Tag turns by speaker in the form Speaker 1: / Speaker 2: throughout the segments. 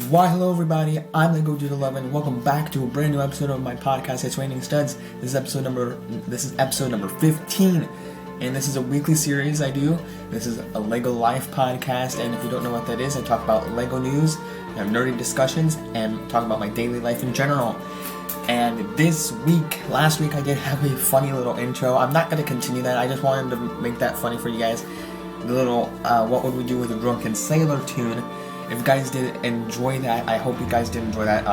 Speaker 1: Why hello everybody, I'm Lego Dude 11. Welcome back to a brand new episode of my podcast, It's Raining Studs. This is episode number 15, and this is a weekly series I do. This is a Lego Life podcast, and if you don't know what that is, I talk about Lego news, have nerdy discussions, and talk about my daily life in general. And last week I did have a funny little intro. I'm not going to continue that, I just wanted to make that funny for you guys. The little, what would we do with a drunken sailor tune. If you guys did enjoy that, I hope you guys did enjoy that.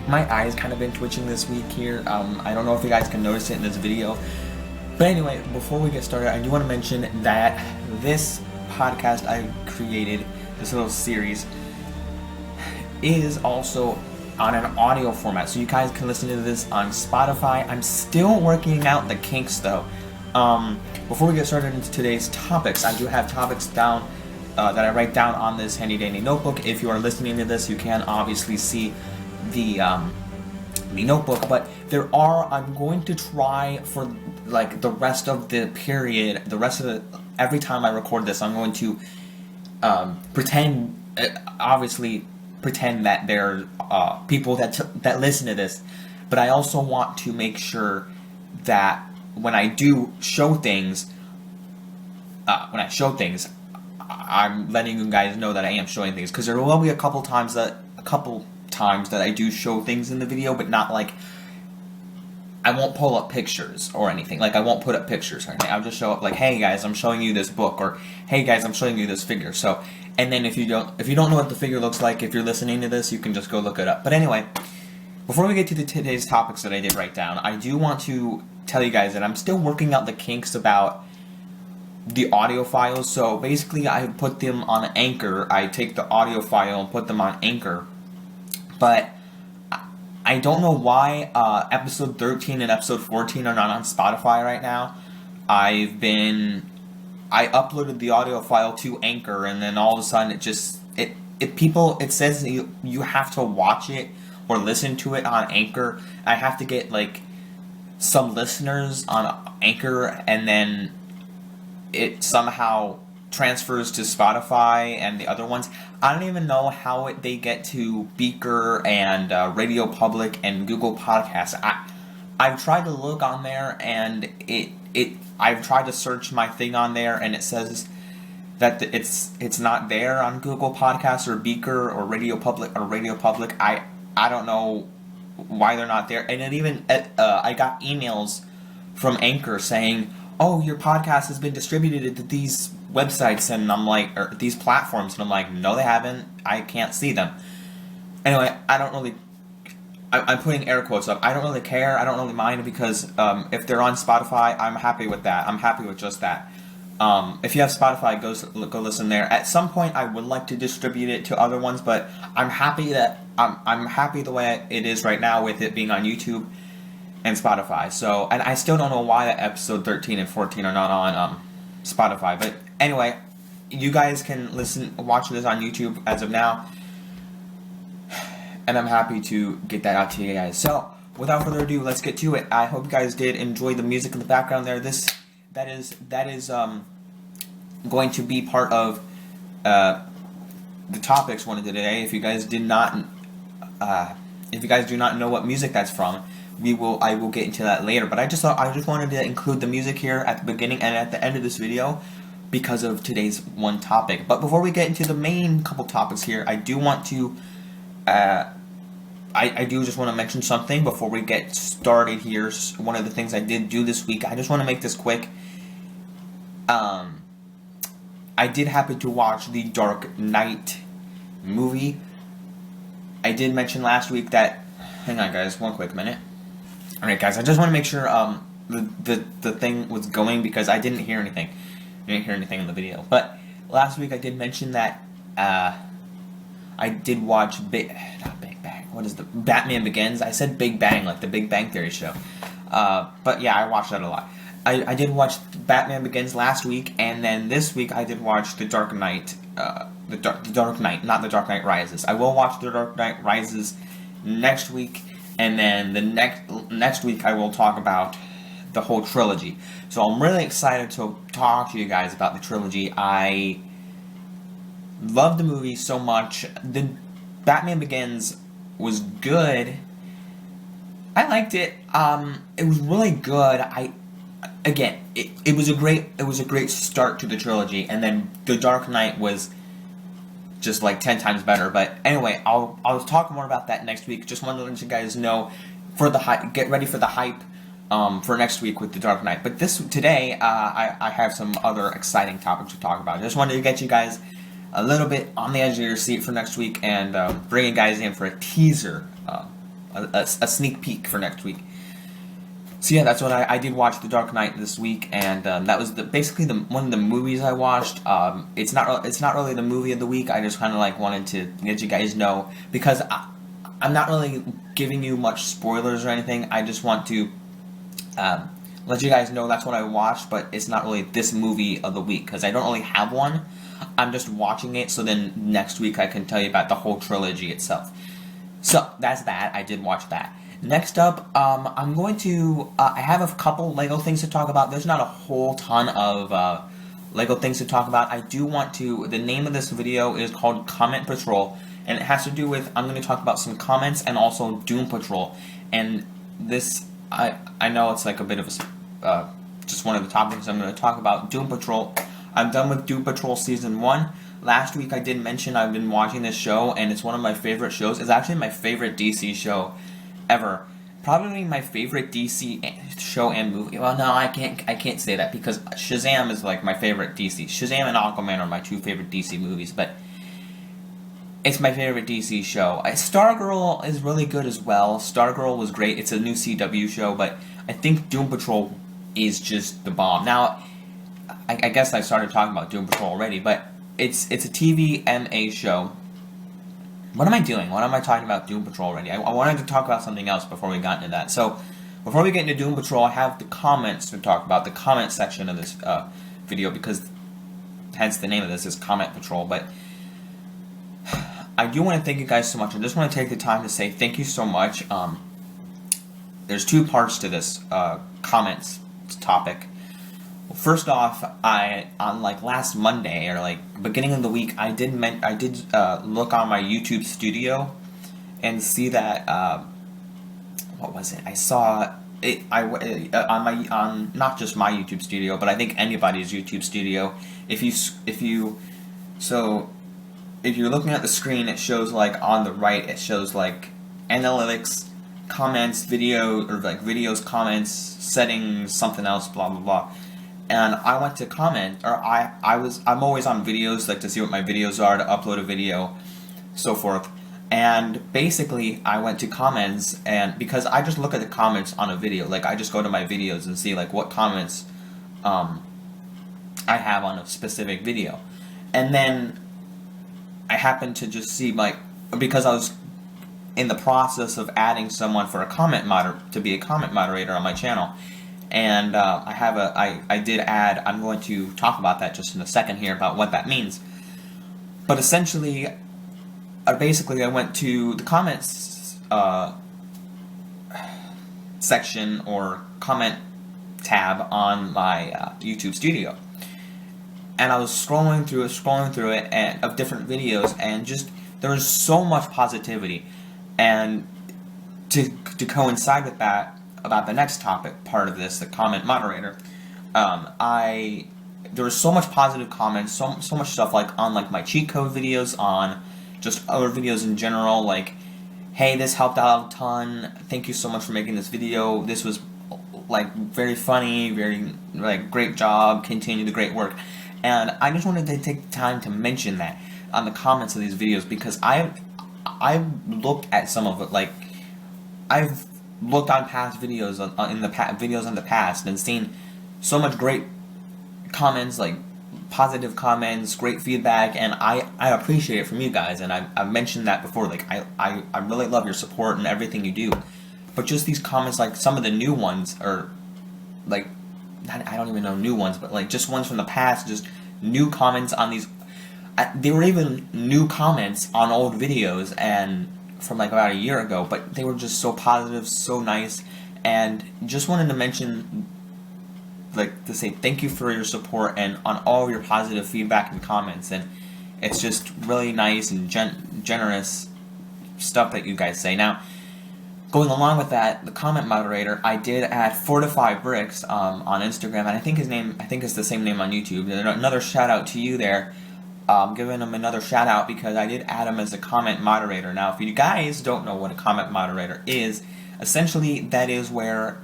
Speaker 1: My eyes kind of been twitching this week here. I don't know if you guys can notice it in this video. But anyway, before we get started, I do want to mention that this podcast I created, this little series, is also on an audio format. So you guys can listen to this on Spotify. I'm still working out the kinks though. Before we get started into today's topics, I do have topics down that I write down on this handy dandy notebook. If you are listening to this, you can obviously see the notebook, but I'm going to try for like the rest of the period, every time I record this, I'm going to pretend that there are people that listen to this, but I also want to make sure that when I do show things, I'm letting you guys know that I am showing things, because there will be a couple times that I do show things in the video, but not like I won't pull up pictures or anything. Like I won't put up pictures or anything. I'll just show up like, hey guys, I'm showing you this book, or hey guys, I'm showing you this figure. So, and then if you don't know what the figure looks like, if you're listening to this, you can just go look it up. But anyway, before we get to today's topics that I did write down, I do want to tell you guys that I'm still working out the kinks about the audio files. So basically I put them on Anchor. I take the audio file and put them on Anchor, but I don't know why episode 13 and episode 14 are not on Spotify right now. I uploaded the audio file to Anchor, and then all of a sudden it says you have to watch it or listen to it on Anchor. I have to get like some listeners on Anchor, and then it somehow transfers to Spotify and the other ones. I don't even know how they get to Beaker and Radio Public and Google Podcasts. I've tried to look on there, and I've tried to search my thing on there, and it says that it's not there on Google Podcasts or Beaker or Radio Public. I don't know why they're not there. And it even I got emails from Anchor saying, oh, your podcast has been distributed to these websites, and I'm like, or these platforms, and I'm like, no, they haven't. I can't see them. Anyway, I'm putting air quotes up. I don't really care. I don't really mind, because if they're on Spotify, I'm happy with that. I'm happy with just that. If you have Spotify, go listen there. At some point, I would like to distribute it to other ones, but I'm happy the way it is right now, with it being on YouTube and Spotify. So, and I still don't know why that episode 13 and 14 are not on Spotify. But anyway, you guys can watch this on YouTube as of now, and I'm happy to get that out to you guys. So, without further ado, let's get to it. I hope you guys did enjoy the music in the background there. That is going to be part of the topics one of today. If you guys do not know what music that's from, I will get into that later. But I just wanted to include the music here at the beginning and at the end of this video because of today's one topic. But before we get into the main couple topics here, I do want to I do just want to mention something before we get started here. One of the things I did do this week, I just want to make this quick. I did happen to watch the Dark Knight movie. I did mention last week that, hang on guys, one quick minute. Alright guys, I just want to make sure the thing was going, because I didn't hear anything. I didn't hear anything in the video. But last week I did mention that I did watch Batman Begins. I said Big Bang, like the Big Bang Theory show. But yeah, I watched that a lot. I did watch Batman Begins last week, and then this week I did watch The Dark Knight. The Dark Knight, not The Dark Knight Rises. I will watch The Dark Knight Rises next week, and then the next week I will talk about the whole trilogy. So I'm really excited to talk to you guys about the trilogy. I love the movie so much. Batman Begins was good. I liked it. It was really good. It was a great start to the trilogy, and then The Dark Knight was just like 10 times better. But anyway, I'll talk more about that next week. Just wanted to let you guys know for the hype, get ready for the hype for next week with The Dark Knight. But today, I have some other exciting topics to talk about. Just wanted to get you guys a little bit on the edge of your seat for next week, and bring you guys in for a teaser, a sneak peek for next week. So yeah, that's what I did watch The Dark Knight this week, and that was basically one of the movies I watched. It's not really the movie of the week. I just kind of like wanted to let you guys know, because I'm not really giving you much spoilers or anything. I just want to let you guys know that's what I watched, but it's not really this movie of the week, because I don't really have one. I'm just watching it, so then next week I can tell you about the whole trilogy itself. So that's that. I did watch that. Next up, I'm going to, I have a couple LEGO things to talk about. There's not a whole ton of LEGO things to talk about. I do want to, the name of this video is called Comment Patrol, and it has to do with, I'm going to talk about some comments and also Doom Patrol. And this, I know it's like a bit of a, just one of the topics I'm going to talk about. Doom Patrol. I'm done with Doom Patrol Season 1. Last week I did mention I've been watching this show, and it's one of my favorite shows. It's actually my favorite DC show ever. Probably my favorite DC show and movie. Well, no, I can't say that, because Shazam is like my favorite DC. Shazam and Aquaman are my two favorite DC movies, but it's my favorite DC show. Stargirl is really good as well. Stargirl was great. It's a new CW show, but I think Doom Patrol is just the bomb. Now, I guess I started talking about Doom Patrol already, but it's a TVMA show. What am I doing? What am I talking about Doom Patrol already? I wanted to talk about something else before we got into that. So, before we get into Doom Patrol, I have the comments to talk about, the comment section of this video, because hence the name of this is Comment Patrol. But I do want to thank you guys so much. I just want to take the time to say thank you so much. There's two parts to this comments topic. First off, on like last Monday or like beginning of the week, I did look on my YouTube studio and see that what was it? I saw it on not just my YouTube studio, but I think anybody's YouTube studio. If you're looking at the screen, it shows like on the right, it shows like analytics, comments, video, or like videos, comments, settings, something else, blah blah blah. And I went to comment, or I'm always on videos, like to see what my videos are, to upload a video, so forth. And basically, I went to comments, and because I just look at the comments on a video, like I just go to my videos and see like what comments I have on a specific video. And then I happened to just see because I was in the process of adding someone for to be a comment moderator on my channel. And I did add, I'm going to talk about that just in a second here, about what that means. But essentially, basically I went to the comments section or comment tab on my YouTube studio. And I was scrolling through it and of different videos, and just, there was so much positivity. And to coincide with that, about the next topic part of this, the comment moderator, there was so much positive comments, so much stuff like on like my cheat code videos, on just other videos in general, like, hey, this helped out a ton, thank you so much for making this video, this was like very funny, very like great job, continue the great work. And I just wanted to take time to mention that on the comments of these videos, because I've looked at some of it, like I've looked on past videos in the past and seen so much great comments, like positive comments, great feedback, and I appreciate it from you guys. And I've mentioned that before, like I really love your support and everything you do. But just these comments, like some of the new ones, or like I don't even know new ones, but like just ones from the past, just new comments on these. They were even new comments on old videos and from like about a year ago, but they were just so positive, so nice, and just wanted to mention, like, to say thank you for your support and on all your positive feedback and comments. And it's just really nice and generous stuff that you guys say. Now, going along with that, the comment moderator, I did add Fortify Bricks on Instagram, and I think it's the same name on YouTube. Another shout out to you there. Giving him another shout out because I did add him as a comment moderator. Now, if you guys don't know what a comment moderator is, essentially that is where,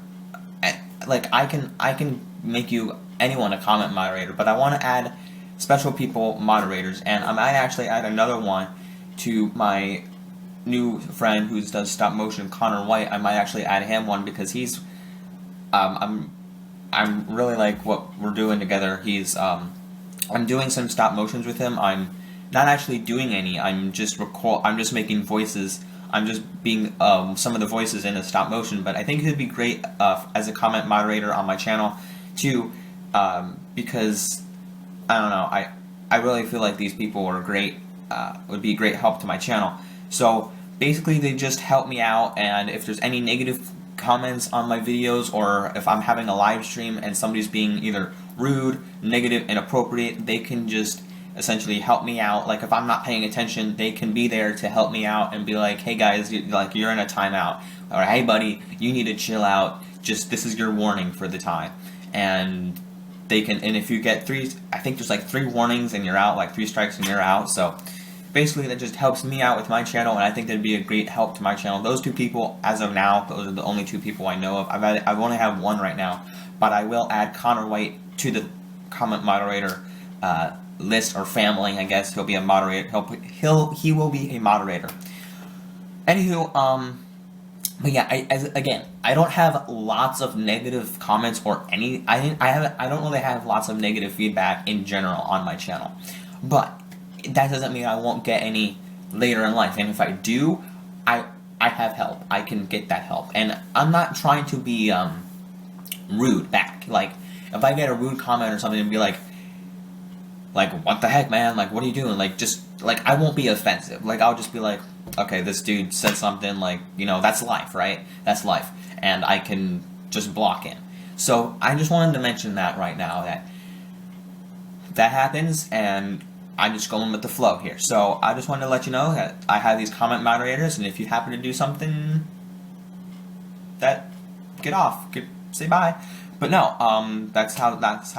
Speaker 1: like, I can make anyone a comment moderator, but I want to add special people moderators, and I might actually add another one to my new friend who does stop motion, Connor White. I might actually add him one because he's, I'm really like what we're doing together. He's I'm doing some stop motions with him. I'm not actually doing any. I'm just making voices. I'm just being some of the voices in a stop motion. But I think it'd be great as a comment moderator on my channel too, because I don't know. I really feel like these people are great. Would be a great help to my channel. So basically, they just help me out. And if there's any negative comments on my videos, or if I'm having a live stream and somebody's being either rude, negative, inappropriate, they can just essentially help me out. Like, if I'm not paying attention, they can be there to help me out and be like, hey guys, you're in a timeout, or hey buddy, you need to chill out, just this is your warning for the time. And they can, and if you get I think there's like 3 warnings and you're out, like 3 strikes and you're out. So basically that just helps me out with my channel, and I think that'd be a great help to my channel. Those 2 people, as of now, those are the only 2 people I know of. I only have 1 right now, but I will add Connor White to the comment moderator list, or family, I guess. He'll be a moderator. He will be a moderator. Anywho, but yeah, again, I don't have lots of negative comments or any. I don't really have lots of negative feedback in general on my channel, but that doesn't mean I won't get any later in life. And if I do, I have help. I can get that help, and I'm not trying to be rude back. Like, if I get a rude comment or something and be like, what the heck, man? Like, what are you doing? Like, just, like, I won't be offensive. Like, I'll just be like, okay, this dude said something, like, you know, that's life, right? That's life. And I can just block him. So, I just wanted to mention that right now, that happens, and I'm just going with the flow here. So, I just wanted to let you know that I have these comment moderators, and if you happen to do something get off. Say bye. But no, that's how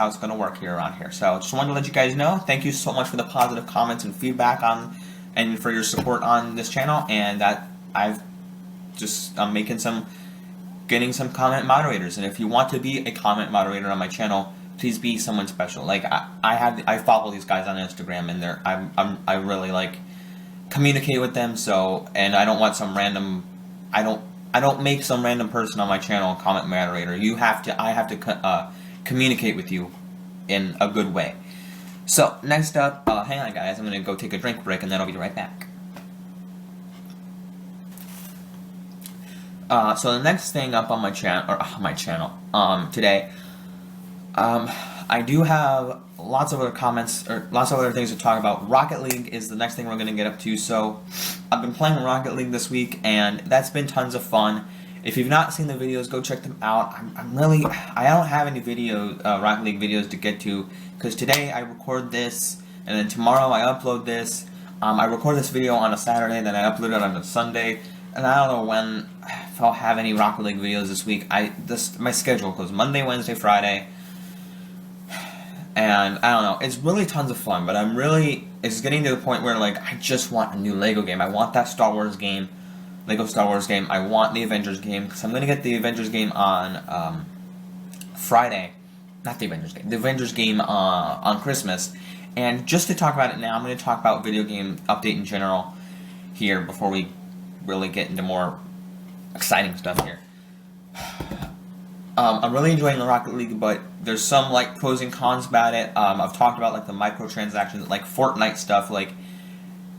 Speaker 1: it's gonna work here around here. So just wanted to let you guys know. Thank you so much for the positive comments and feedback and for your support on this channel. And that I'm getting some comment moderators. And if you want to be a comment moderator on my channel, please be someone special. Like I follow these guys on Instagram, and I really like communicate with them. So, and I don't want some random. I don't make some random person on my channel a comment moderator. I have to communicate with you in a good way. So, next up, hang on guys, I'm going to go take a drink break and then I'll be right back. So the next thing up on my channel, today, I do have lots of other comments, or lots of other things to talk about. Rocket League is the next thing we're going to get up to. So I've been playing Rocket League this week, and that's been tons of fun. If you've not seen the videos, go check them out. I don't have any Rocket League videos to get to, because today I record this, and then tomorrow I upload this. I record this video on a Saturday, then I upload it on a Sunday, and I don't know if I'll have any Rocket League videos this week. My schedule goes Monday, Wednesday, Friday. And I don't know, it's really tons of fun, but it's getting to the point where, like, I just want a new Lego game. I want that Lego Star Wars game. I want the Avengers game, because I'm going to get the Avengers game on Friday. Not the Avengers game, the Avengers game on Christmas. And just to talk about it now, I'm going to talk about video game update in general here before we really get into more exciting stuff here. I'm really enjoying the Rocket League, but there's some, like, pros and cons about it. I've talked about, like, the microtransactions, like Fortnite stuff, like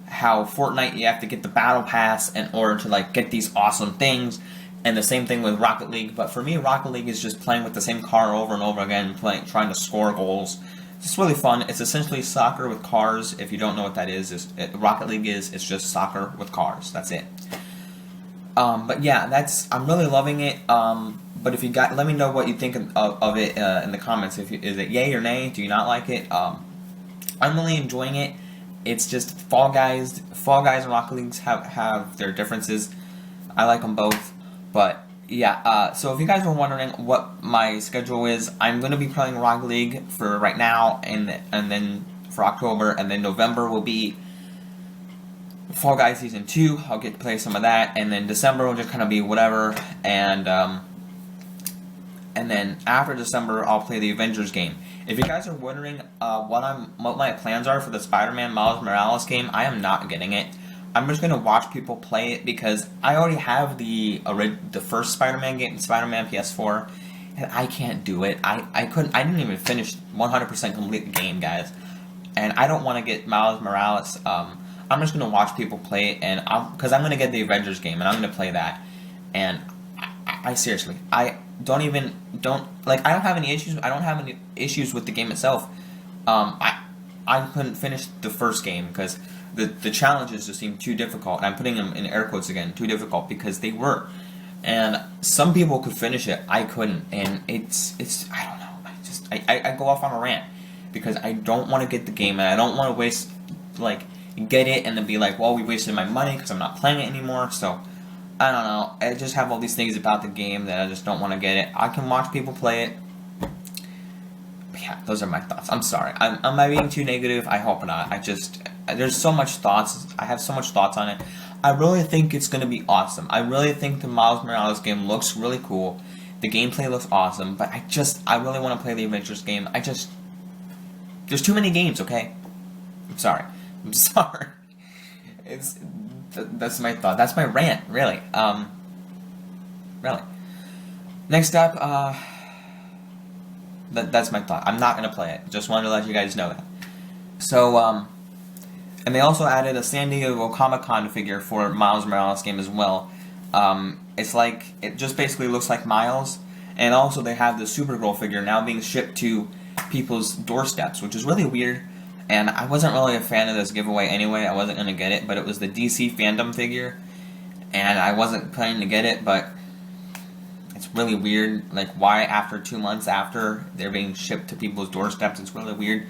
Speaker 1: how Fortnite you have to get the battle pass in order to, like, get these awesome things, and the same thing with Rocket League. But for me, Rocket League is just playing with the same car over and over again, trying to score goals. It's really fun. It's essentially soccer with cars. If you don't know what that is, Rocket League it's just soccer with cars. That's it. But yeah, I'm really loving it. But if let me know what you think of it in the comments. Is it yay or nay? Do you not like it? I'm really enjoying it. it's just Fall Guys and Rocket League have their differences. I like them both, but yeah. So if you guys were wondering what my schedule is, I'm gonna be playing Rocket League for right now, and then for October, and then November will be Fall Guys Season 2. I'll get to play some of that, and then December will just kind of be whatever, and then after December I'll play the Avengers game. If you guys are wondering what my plans are for the Spider-Man Miles Morales game, I am not getting it. I'm just gonna watch people play it because I already have the first Spider-Man game, Spider-Man PS4, and I can't do it. I didn't even finish 100% complete the game, guys, and I don't want to get Miles Morales. I'm just gonna watch people play it, and because I'm gonna get the Avengers game, and I'm gonna play that, and I seriously, I don't have any issues. I don't have any issues with the game itself. I couldn't finish the first game because the challenges just seemed too difficult, and I'm putting them in air quotes again, too difficult, because they were. And some people could finish it, I couldn't, and it's I don't know. I go off on a rant because I don't want to get the game, and I don't want to waste get it and then be like, well, we wasted my money because I'm not playing it anymore. So I don't know. I just have all these things about the game that I just don't want to get it. I can watch people play it. But yeah, those are my thoughts. I'm sorry. Am I being too negative? I hope not. There's so much thoughts. I have so much thoughts on it. I really think it's going to be awesome. I really think the Miles Morales game looks really cool. The gameplay looks awesome. But I really want to play the Avengers game. There's too many games, okay? I'm sorry. That's my thought. That's my rant, really. Really. Next up, that's my thought. I'm not gonna play it. Just wanted to let you guys know that. So, and they also added a San Diego Comic-Con figure for Miles Morales game as well. It just basically looks like Miles, and also they have the Supergirl figure now being shipped to people's doorsteps, which is really weird. And I wasn't really a fan of this giveaway anyway. I wasn't going to get it, but it was the DC fandom figure, and I wasn't planning to get it, but it's really weird. Why after 2 months after they're being shipped to people's doorsteps, it's really weird.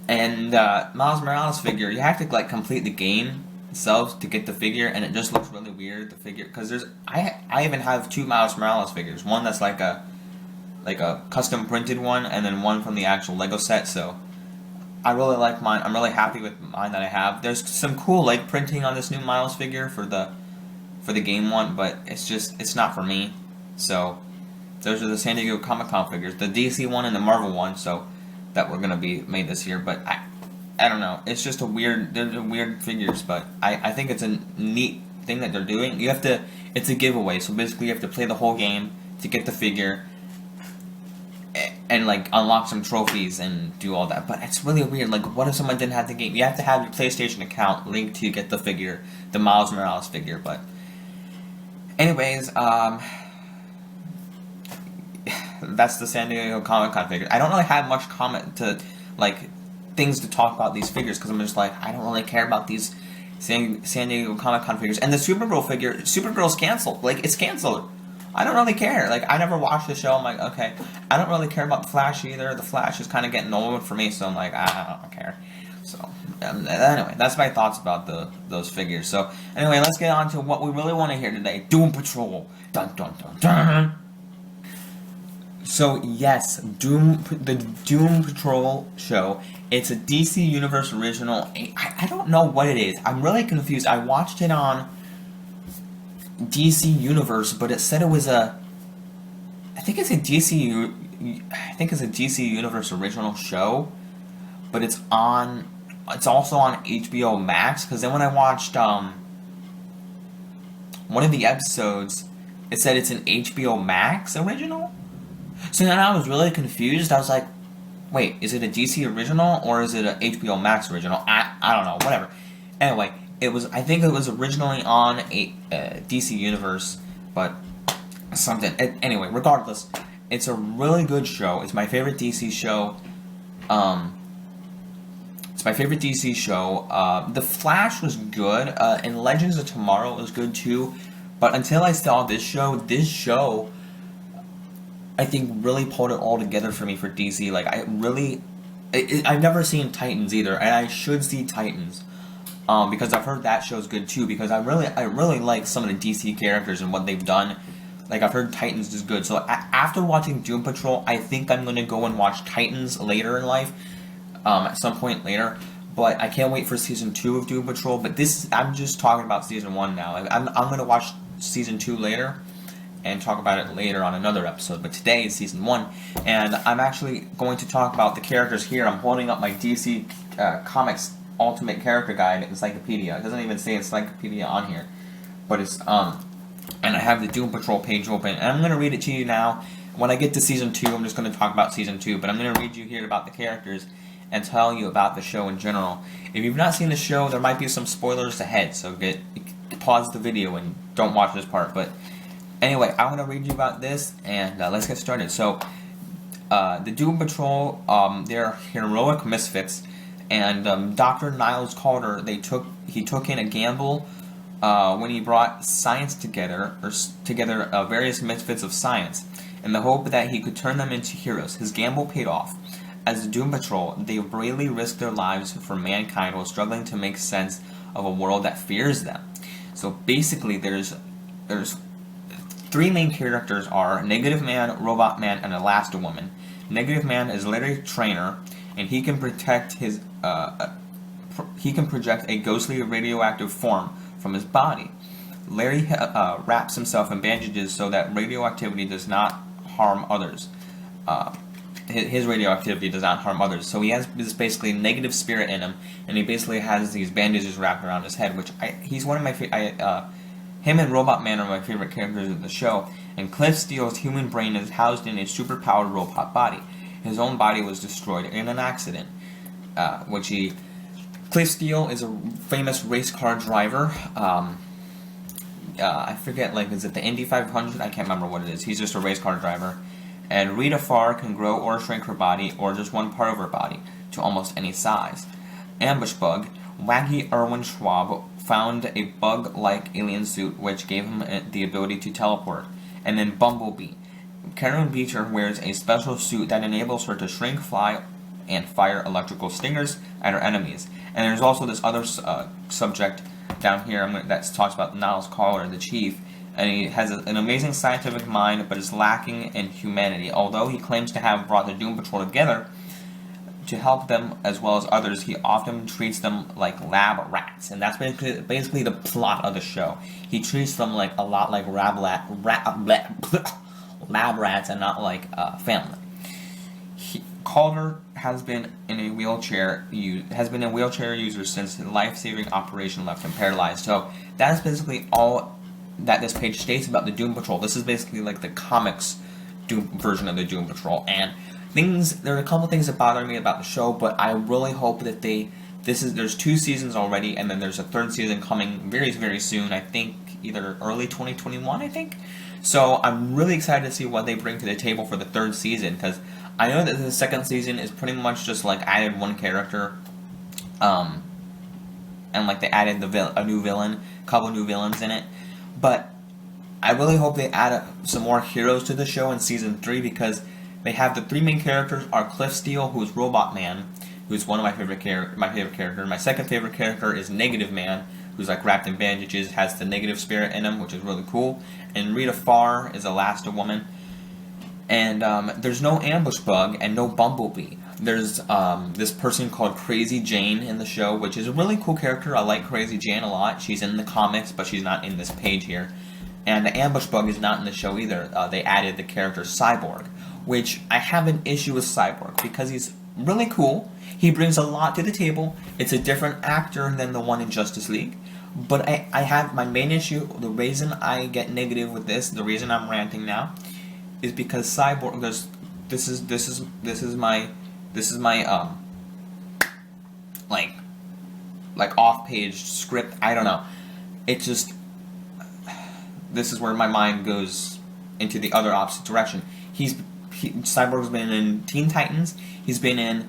Speaker 1: And Miles Morales figure, you have to complete the game itself to get the figure, and it just looks really weird, the figure, because I even have 2 Miles Morales figures. One that's like a custom printed one, and then one from the actual Lego set, so I really like mine. I'm really happy with mine that I have. There's some cool leg printing on this new Miles figure for the game one, but it's not for me. So those are the San Diego Comic-Con figures, the DC one and the Marvel one, so that were gonna be made this year. But I don't know. It's just they're weird figures, but I think it's a neat thing that they're doing. It's a giveaway, so basically you have to play the whole game to get the figure and unlock some trophies and do all that. But it's really weird. What if someone didn't have the game? You have to have your PlayStation account linked to get the figure, the Miles Morales figure. But anyways, that's the San Diego Comic-Con figure. I don't really have much comment to things to talk about these figures because I'm just I don't really care about these San Diego Comic-Con figures. And the Supergirl figure, Supergirl's canceled. It's canceled. I don't really care. I never watched the show. I'm okay. I don't really care about the Flash either. The Flash is kind of getting old for me, so I'm I don't care. So, anyway, that's my thoughts about those figures. So, anyway, let's get on to what we really want to hear today. Doom Patrol. Dun, dun, dun, dun. So, yes, the Doom Patrol show. It's a DC Universe original. I don't know what it is. I'm really confused. I watched it on DC Universe, but it said it was I think it's a DC Universe original show, but it's also on HBO Max, because then when I watched one of the episodes, it said it's an HBO Max original. So then I was really confused. I was like, wait, is it a DC original or is it an HBO Max original? I don't know, whatever. Anyway, I think it was originally on a DC Universe, but something. Anyway, regardless, it's a really good show. It's my favorite DC show. The Flash was good, and Legends of Tomorrow was good too. But until I saw this show, I think really pulled it all together for me for DC. I've never seen Titans either, and I should see Titans. Because I've heard that show's good too. Because I really like some of the DC characters and what they've done. Like I've heard Titans is good. So after watching Doom Patrol, I think I'm gonna go and watch Titans later in life, at some point later. But I can't wait for season 2 of Doom Patrol. But I'm just talking about season 1 now. I'm gonna watch season 2 later and talk about it later on another episode. But today is season 1, and I'm actually going to talk about the characters here. I'm holding up my DC Comics Ultimate Character Guide Encyclopedia. It doesn't even say Encyclopedia on here, but it's and I have the Doom Patrol page open, and I'm going to read it to you now. When I get to season 2, I'm just going to talk about season 2, but I'm going to read you here about the characters and tell you about the show in general. If you've not seen the show, there might be some spoilers ahead, so pause the video and don't watch this part. But anyway, I'm going to read you about this, and let's get started. So, the Doom Patrol, they're heroic misfits, and Dr. Niles Calder, he took in a gamble when he brought science together, various misfits of science, in the hope that he could turn them into heroes. His gamble paid off. As the Doom Patrol, they bravely risked their lives for mankind while struggling to make sense of a world that fears them. So basically, there's 3 main characters are Negative Man, Robot Man, and Elasti-Woman. Negative Man is literally a trainer, and he can project a ghostly radioactive form from his body. Larry wraps himself in bandages so that radioactivity does not harm others. His radioactivity does not harm others. So he has this basically negative spirit in him, and he basically has these bandages wrapped around his head, which he's one of my favorite. Him and Robot Man are my favorite characters of the show, and Cliff Steele's human brain is housed in a superpowered robot body. His own body was destroyed in an accident, Cliff Steele is a famous race car driver. I forget, is it the Indy 500? I can't remember what it is. He's just a race car driver. And Rita Farr can grow or shrink her body, or just one part of her body, to almost any size. Ambush Bug, Waggy Erwin Schwab found a bug-like alien suit which gave him the ability to teleport. And then Bumblebee. Karen Beecher wears a special suit that enables her to shrink, fly, and fire electrical stingers at her enemies. And there's also this other subject down here that talks about Niles Calder, the chief, and he has an amazing scientific mind, but is lacking in humanity. Although he claims to have brought the Doom Patrol together to help them as well as others, he often treats them like lab rats, and that's basically the plot of the show. He treats them a lot like lab rats, and not like family. Calder has been a wheelchair user since the life-saving operation left him paralyzed. So that is basically all that this page states about the Doom Patrol. This is basically the comics version of the Doom Patrol, and there are a couple things that bother me about the show, but I really hope that there's 2 seasons already, and then there's a 3rd season coming very, very soon. I think either early 2021, I think. So I'm really excited to see what they bring to the table for the 3rd season, because I know that the 2nd season is pretty much just added one character, and they added a new villain, a couple new villains in it. But I really hope they add some more heroes to the show in season 3, because they have the 3 main characters are Cliff Steele, who's Robot Man, who's one of my favorite characters. My second favorite character is Negative Man, who's wrapped in bandages, has the negative spirit in him, which is really cool. And Rita Farr is Elasti-Woman. And there's no Ambush Bug and no Bumblebee. There's this person called Crazy Jane in the show, which is a really cool character. I like Crazy Jane a lot. She's in the comics, but she's not in this page here. And the Ambush Bug is not in the show either. They added the character Cyborg, which I have an issue with Cyborg because he's really cool. He brings a lot to the table. It's a different actor than the one in Justice League. But I have my main issue, the reason I get negative with this, the reason I'm ranting now, is because Cyborg, this is my off-page script. I don't know. It just, this is where my mind goes into the other opposite direction. Cyborg's been in Teen Titans, he's been in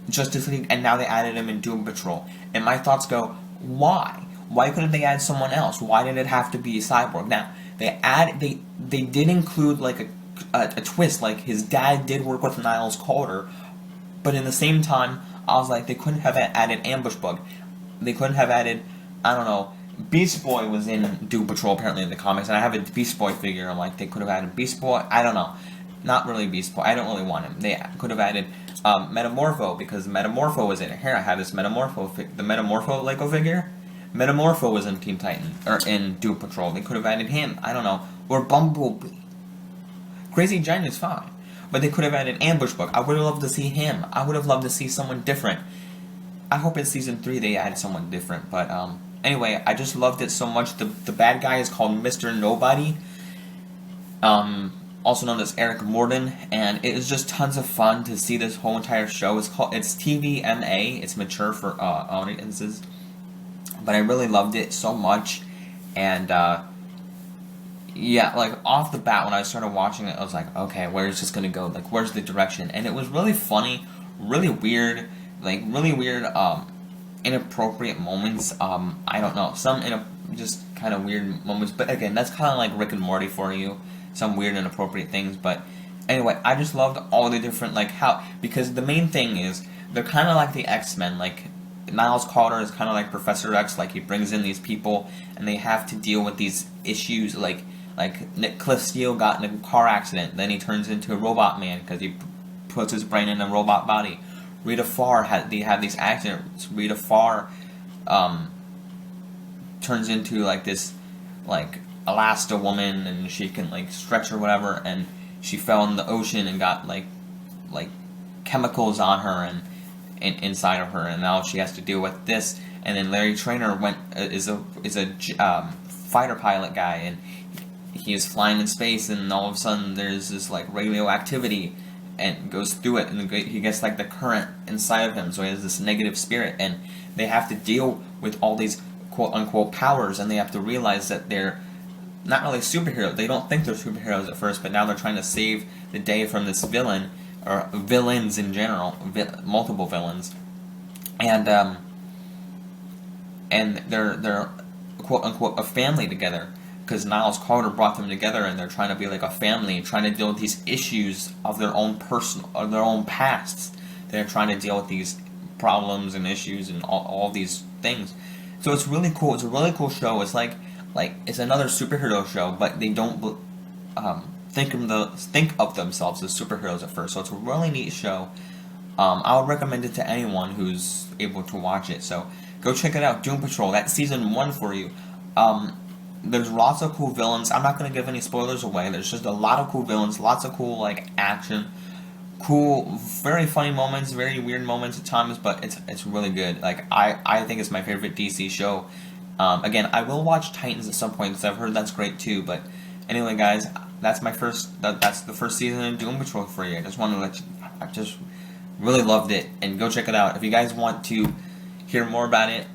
Speaker 1: Justice League, and now they added him in Doom Patrol. And my thoughts go, why? Why couldn't they add someone else? Why did it have to be Cyborg? Now, they did include a twist, his dad did work with Niles Calder, But in the same time, I was like, they couldn't have added Ambush Bug. They couldn't have added, I don't know, Beast Boy was in Doom Patrol apparently in the comics, and I have a Beast Boy figure. I'm like, they could have added Beast Boy. I don't know. Not really Beast Boy. I don't really want him. They could have added Metamorpho, because Metamorpho was in it. Here, I have this Metamorpho, the Metamorpho Lego figure. Metamorpho was in Teen Titan, or in Doom Patrol. They could have added him. I don't know. Or Bumblebee. Crazy Giant is fine. But they could have added Ambush Bug. I would have loved to see him. I would have loved to see someone different. I hope in Season 3 they add someone different. But, anyway, I just loved it so much. The bad guy is called Mr. Nobody. Also known as Eric Morden. And it is just tons of fun to see this whole entire show. It's TVMA. It's mature for audiences. But I really loved it so much. And, yeah, like, off the bat, when I started watching it, I was like, okay, where is this gonna go? Like, where's the direction? And it was really funny, really weird, inappropriate moments. I don't know, some just kind of weird moments, but again, that's kind of like Rick and Morty for you, some weird, inappropriate things, but anyway, I just loved all the different, like, because the main thing is, they're kind of like the X-Men, like, Niles Carter is kind of like Professor X, like, he brings in these people, and they have to deal with these issues, like Cliff Steele got in a car accident, then he turns into a robot man because he puts his brain in a robot body. Rita Farr they have these accidents. Rita Farr turns into like this like Elasta woman, and she can like stretch or whatever, and she fell in the ocean and got like chemicals on her and inside of her, and now she has to deal with this. And then Larry Trainer is a fighter pilot guy, and he is flying in space, and all of a sudden there's this like radioactivity and goes through it, and he gets like the current inside of him, so he has this negative spirit, and they have to deal with all these quote unquote powers, and they have to realize that they're not really superheroes. They don't think they're superheroes at first, but now they're trying to save the day from this villain, or villains in general, multiple villains, and they're quote unquote a family together, because Niles Carter brought them together, and they're trying to be like a family, trying to deal with these issues of their own their own pasts. They're trying to deal with these problems and issues and all these things. So it's really cool. It's a really cool show. It's like it's another superhero show, but they don't think of themselves as superheroes at first. So it's a really neat show. I would recommend it to anyone who's able to watch it. So go check it out. Doom Patrol. That's season 1 for you. There's lots of cool villains. I'm not going to give any spoilers away. There's just a lot of cool villains, lots of cool like action, cool, very funny moments, very weird moments at times, but it's really good. Like I think it's my favorite DC show. Again, I will watch Titans at some point because I've heard that's great too. But anyway, guys, that's the first season of Doom Patrol for you. I just wanted to let you. I just really loved it, and go check it out. If you guys want to hear more about it,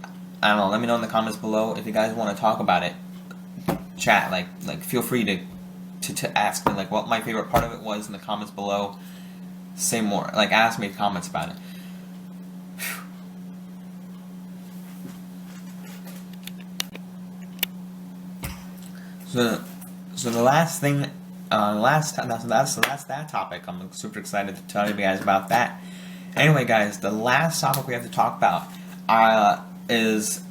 Speaker 1: I don't know. Let me know in the comments below. If you guys want to talk about it, chat, like feel free to ask me like what my favorite part of it was in the comments below. Say more, like ask me comments about it. So the last thing, that's that topic. I'm super excited to tell you guys about that. Anyway, guys, the last topic we have to talk about is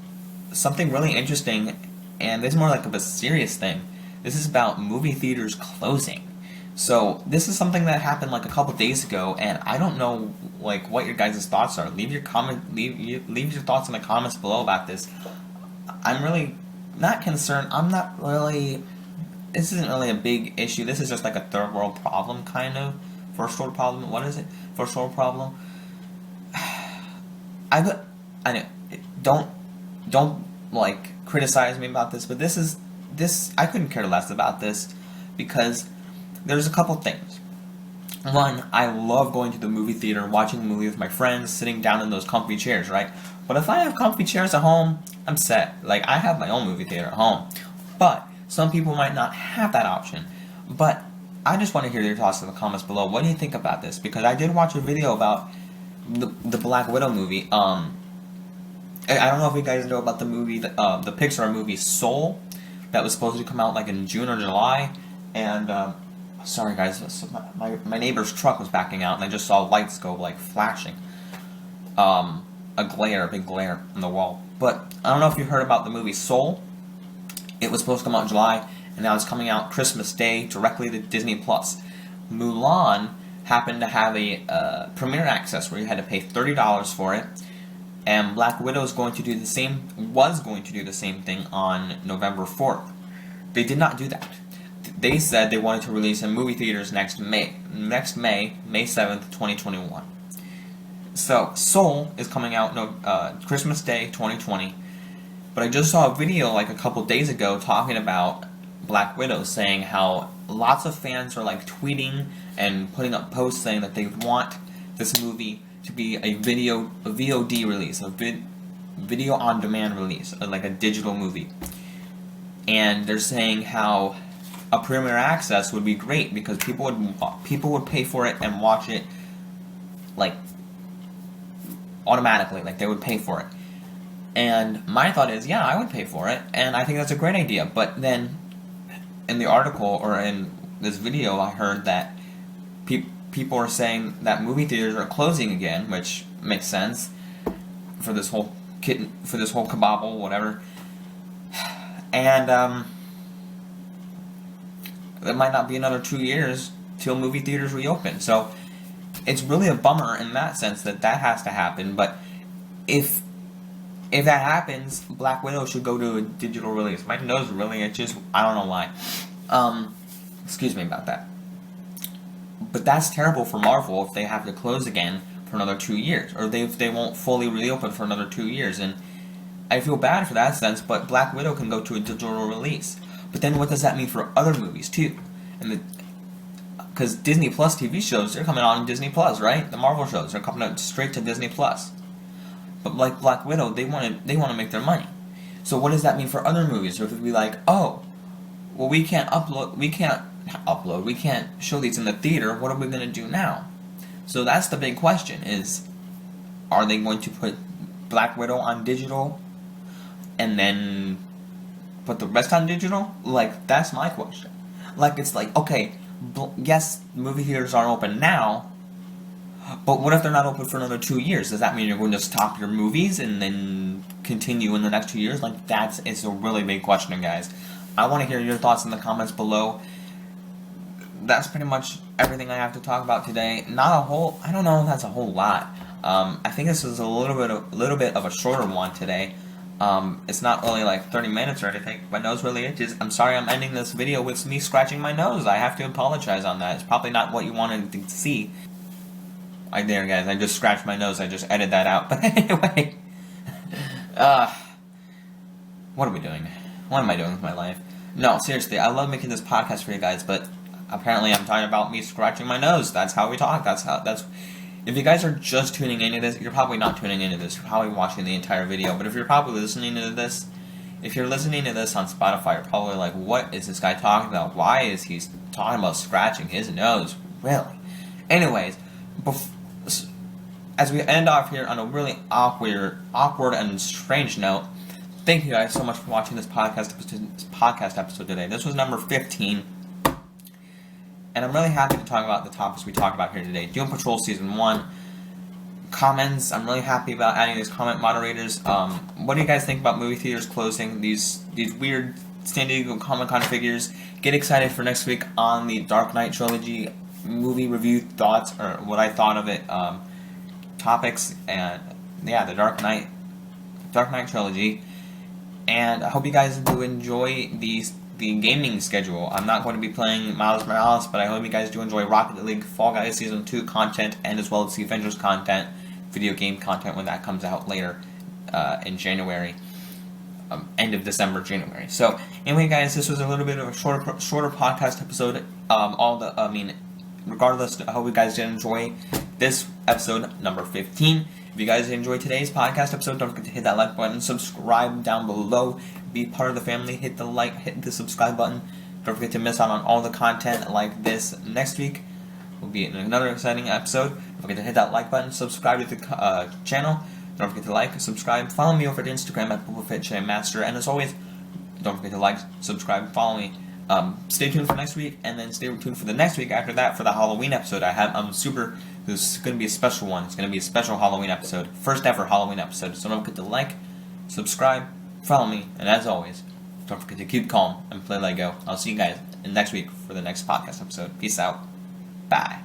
Speaker 1: something really interesting. And this is more like a serious thing. This is about movie theaters closing. So this is something that happened like a couple days ago, and I don't know like what your guys' thoughts are. Leave your thoughts in the comments below about this. I'm really not concerned. This isn't really a big issue. This is just like a third world problem, kind of. First world problem. What is it? First world problem. I know. Don't like criticize me about this, but this I couldn't care less about this, because there's a couple things. One, I love going to the movie theater, watching a movie with my friends, sitting down in those comfy chairs, right? But if I have comfy chairs at home, I'm set. Like, I have my own movie theater at home. But some people might not have that option. But I just want to hear your thoughts in the comments below. What do you think about this? Because I did watch a video about the Black Widow movie. I don't know if you guys know about the movie, the Pixar movie Soul, that was supposed to come out like in June or July, and Sorry guys, my neighbor's truck was backing out and I just saw lights go like flashing. A big glare on the wall. But I don't know if you heard about the movie Soul. It was supposed to come out in July, and now it's coming out Christmas Day directly to Disney+. Mulan happened to have a premiere access where you had to pay $30 for it, and Black Widow was going to do the same thing on November 4th. They did not do that. They said they wanted to release in movie theaters next May 7th, 2021. So, Soul is coming out Christmas Day 2020, but I just saw a video like a couple days ago talking about Black Widow, saying how lots of fans are like tweeting and putting up posts saying that they want this movie to be a VOD release, a video on demand release, like a digital movie. And they're saying how a premiere access would be great because people would pay for it and watch it like automatically, like they would pay for it. And my thought is, yeah, I would pay for it, and I think that's a great idea. But then in the article or in this video, I heard that people are saying that movie theaters are closing again, which makes sense for this whole kabobble, whatever. And it might not be another 2 years till movie theaters reopen. So it's really a bummer in that sense that has to happen. But if that happens, Black Widow should go to a digital release. My nose really itches. I don't know why. Excuse me about that. But that's terrible for Marvel if they have to close again for another 2 years, or if they won't fully reopen for another 2 years. And I feel bad for that sense. But Black Widow can go to a digital release. But then what does that mean for other movies too? Because Disney Plus TV shows, they're coming on Disney Plus, right? The Marvel shows, they're coming out straight to Disney Plus. But like Black Widow, they want to make their money. So what does that mean for other movies? Or if it'd be like, oh, well we can't show these in the theater, what are we going to do now? So that's the big question, is are they going to put Black Widow on digital and then put the rest on digital? Like, that's my question. Like, it's like, okay, yes, movie theaters aren't open now, but what if they're not open for another 2 years? Does that mean you're going to stop your movies and then continue in the next 2 years? Like, it's a really big question, guys. I want to hear your thoughts in the comments below. That's pretty much everything I have to talk about today. I don't know if that's a whole lot. I think this is a little bit of a shorter one today. It's not only like 30 minutes or anything. My nose really itches. I'm sorry I'm ending this video with me scratching my nose. I have to apologize on that. It's probably not what you wanted to see. There, guys, I just scratched my nose. I just edited that out. But anyway, what are we doing? What am I doing with my life? No, seriously, I love making this podcast for you guys, but apparently I'm talking about me scratching my nose. That's how we talk. If you guys are just tuning into this, you're probably not tuning into this. You're probably watching the entire video. But if you're probably listening to this, if you're listening to this on Spotify, you're probably like, what is this guy talking about? Why is he talking about scratching his nose? Really? Anyways, as we end off here on a really awkward and strange note, thank you guys so much for watching this podcast episode today. This was number 15. And I'm really happy to talk about the topics we talked about here today. Doom Patrol Season 1. Comments. I'm really happy about adding these comment moderators. What do you guys think about movie theaters closing? These weird San Diego Comic-Con figures. Get excited for next week on the Dark Knight trilogy movie review thoughts, or what I thought of it, topics, and yeah, the Dark Knight trilogy. And I hope you guys do enjoy the gaming schedule. I'm not going to be playing Miles Morales, but I hope you guys do enjoy Rocket League Fall Guys Season 2 content, and as well as the Avengers content, video game content when that comes out later in January, end of December, January. So anyway, guys, this was a little bit of a shorter podcast episode. Regardless, I hope you guys did enjoy this episode number 15. If you guys enjoyed today's podcast episode, don't forget to hit that like button, subscribe down below, be part of the family, hit the subscribe button. Don't forget to miss out on all the content like this. Next week will be another exciting episode. Don't forget to hit that like button, subscribe to the channel. Don't forget to like, subscribe, follow me over at Instagram at BobaFettJMaster, and as always, don't forget to like, subscribe, follow me Stay tuned for next week, and then stay tuned for the next week after that for the Halloween episode. This is going to be a special one. It's going to be a special Halloween episode. First ever Halloween episode. So don't forget to like, subscribe, follow me, and as always, don't forget to keep calm and play Lego. I'll see you guys next week for the next podcast episode. Peace out. Bye.